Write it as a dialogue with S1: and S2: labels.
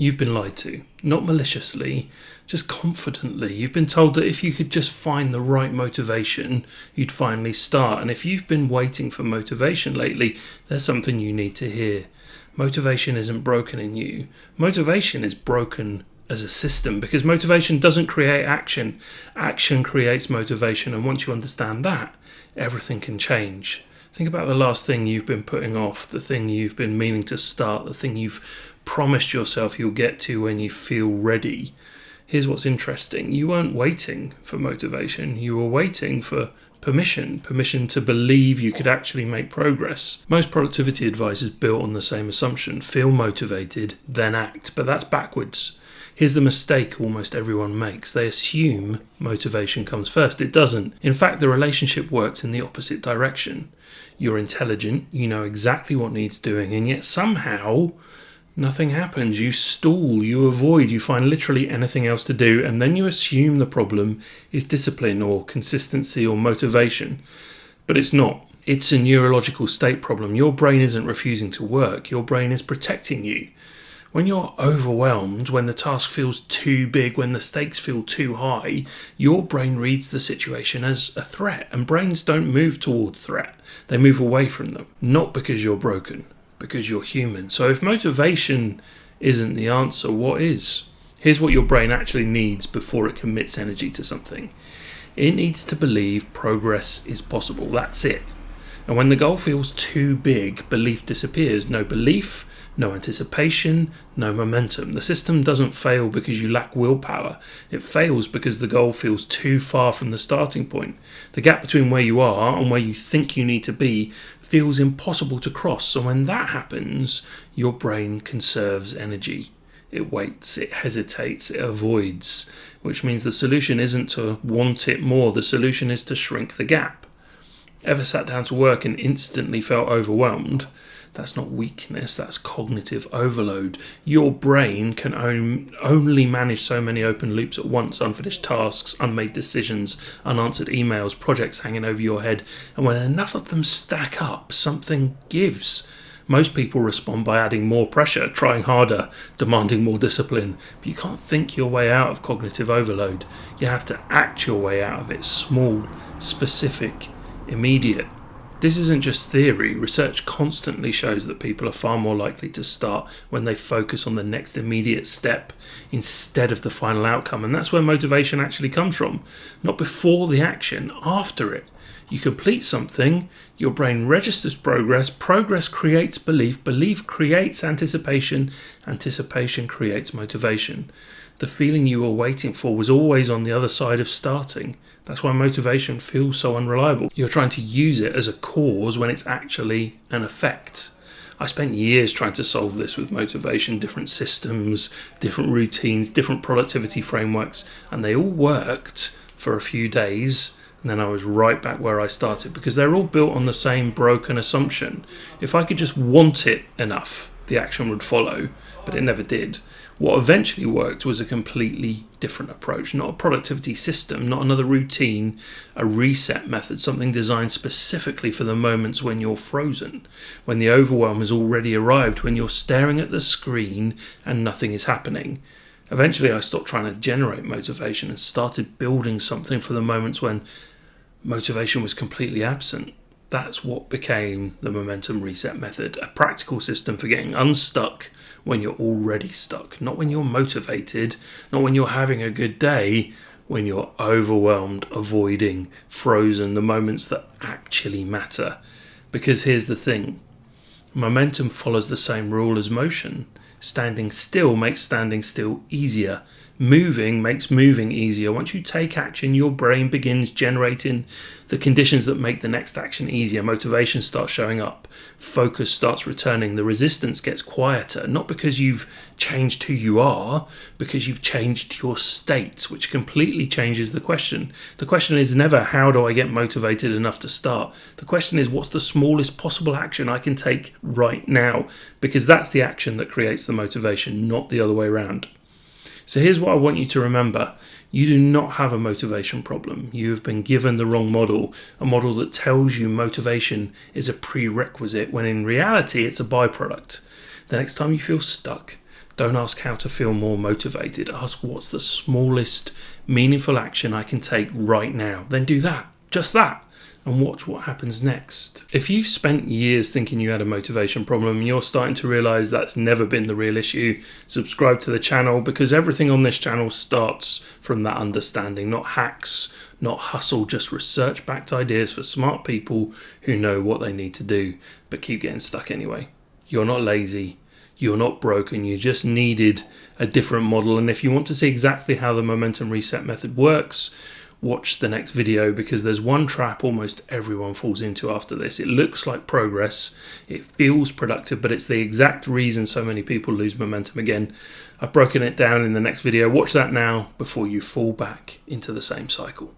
S1: You've been lied to, not maliciously, just confidently. You've been told that if you could just find the right motivation, you'd finally start. And if you've been waiting for motivation lately, there's something you need to hear. Motivation isn't broken in you. Motivation is broken as a system, because motivation doesn't create action. Action creates motivation, and once you understand that, everything can change. Think about the last thing you've been putting off, the thing you've been meaning to start, the thing you've promised yourself you'll get to when you feel ready. Here's what's interesting. You weren't waiting for motivation. You were waiting for permission to believe you could actually make progress. Most productivity advice is built on the same assumption. Feel motivated, then act. But that's backwards. Here's the mistake almost everyone makes. They assume motivation comes first. It doesn't. In fact, the relationship works in the opposite direction. You're intelligent, you know exactly what needs doing, and yet somehow nothing happens. You stall, you avoid, you find literally anything else to do, and then you assume the problem is discipline or consistency or motivation. But it's not. It's a neurological state problem. Your brain isn't refusing to work. Your brain is protecting you. When you're overwhelmed, when the task feels too big, when the stakes feel too high, your brain reads the situation as a threat, and brains don't move toward threat. They move away from them. Not because you're broken, because you're human. So if motivation isn't the answer, what is? Here's what your brain actually needs before it commits energy to something. It needs to believe progress is possible. That's it. And when the goal feels too big, belief disappears. No belief, no anticipation, no momentum. The system doesn't fail because you lack willpower. It fails because the goal feels too far from the starting point. The gap between where you are and where you think you need to be feels impossible to cross. So when that happens, your brain conserves energy. It waits, it hesitates, it avoids, which means the solution isn't to want it more. The solution is to shrink the gap. Ever sat down to work and instantly felt overwhelmed? That's not weakness, that's cognitive overload. Your brain can only manage so many open loops at once: unfinished tasks, unmade decisions, unanswered emails, projects hanging over your head. And when enough of them stack up, something gives. Most people respond by adding more pressure, trying harder, demanding more discipline. But you can't think your way out of cognitive overload. You have to act your way out of it. Small, specific, immediate. This isn't just theory. Research constantly shows that people are far more likely to start when they focus on the next immediate step instead of the final outcome. And that's where motivation actually comes from. Not before the action, after it. You complete something, your brain registers progress, progress creates belief, belief creates anticipation, anticipation creates motivation. The feeling you were waiting for was always on the other side of starting. That's why motivation feels so unreliable. You're trying to use it as a cause when it's actually an effect. I spent years trying to solve this with motivation, different systems, different routines, different productivity frameworks, and they all worked for a few days, and then I was right back where I started, because they're all built on the same broken assumption. If I could just want it enough, the action would follow, but it never did. What eventually worked was a completely different approach, not a productivity system, not another routine, a reset method, something designed specifically for the moments when you're frozen, when the overwhelm has already arrived, when you're staring at the screen and nothing is happening. Eventually I stopped trying to generate motivation and started building something for the moments when motivation was completely absent. That's what became the momentum reset method, a practical system for getting unstuck when you're already stuck, not when you're motivated, not when you're having a good day, when you're overwhelmed, avoiding, frozen, the moments that actually matter. Because here's the thing, momentum follows the same rule as motion. Standing still makes standing still easier. Moving makes moving easier. Once you take action, your brain begins generating the conditions that make the next action easier. Motivation starts showing up. Focus starts returning. The resistance gets quieter, not because you've changed who you are, because you've changed your state, which completely changes the question. The question is never, how do I get motivated enough to start? The question is, what's the smallest possible action I can take right now? Because that's the action that creates the motivation, not the other way around. So here's what I want you to remember. You do not have a motivation problem. You have been given the wrong model, a model that tells you motivation is a prerequisite, when in reality it's a byproduct. The next time you feel stuck, Don't ask how to feel more motivated. Ask what's the smallest meaningful action I can take right now. Then do that, just that, and watch what happens next. If you've spent years thinking you had a motivation problem and you're starting to realize that's never been the real issue, subscribe to the channel, because everything on this channel starts from that understanding. Not hacks, not hustle, just research-backed ideas for smart people who know what they need to do but keep getting stuck anyway. You're not lazy, you're not broken, you just needed a different model. And if you want to see exactly how the momentum reset method works, watch the next video, because there's one trap almost everyone falls into after this. It looks like progress, it feels productive, but it's the exact reason so many people lose momentum again. I've broken it down in the next video. Watch that now before you fall back into the same cycle.